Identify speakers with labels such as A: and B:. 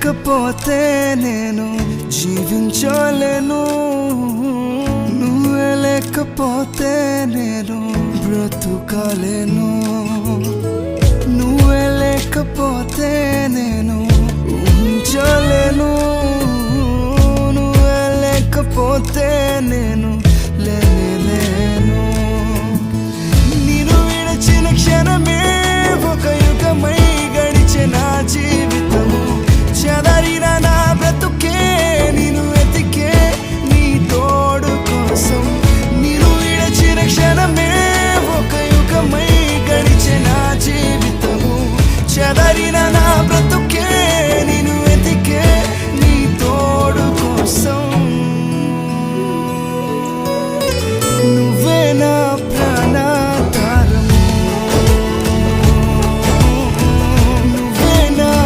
A: లేకపోతే నేను జీవించలేను, నువ్వే లేకపోతే నేను బ్రతుకలేను, నువ్వే లేకపోతే నేను ఊహించలేను, నువ్వే లేకపోతే నేను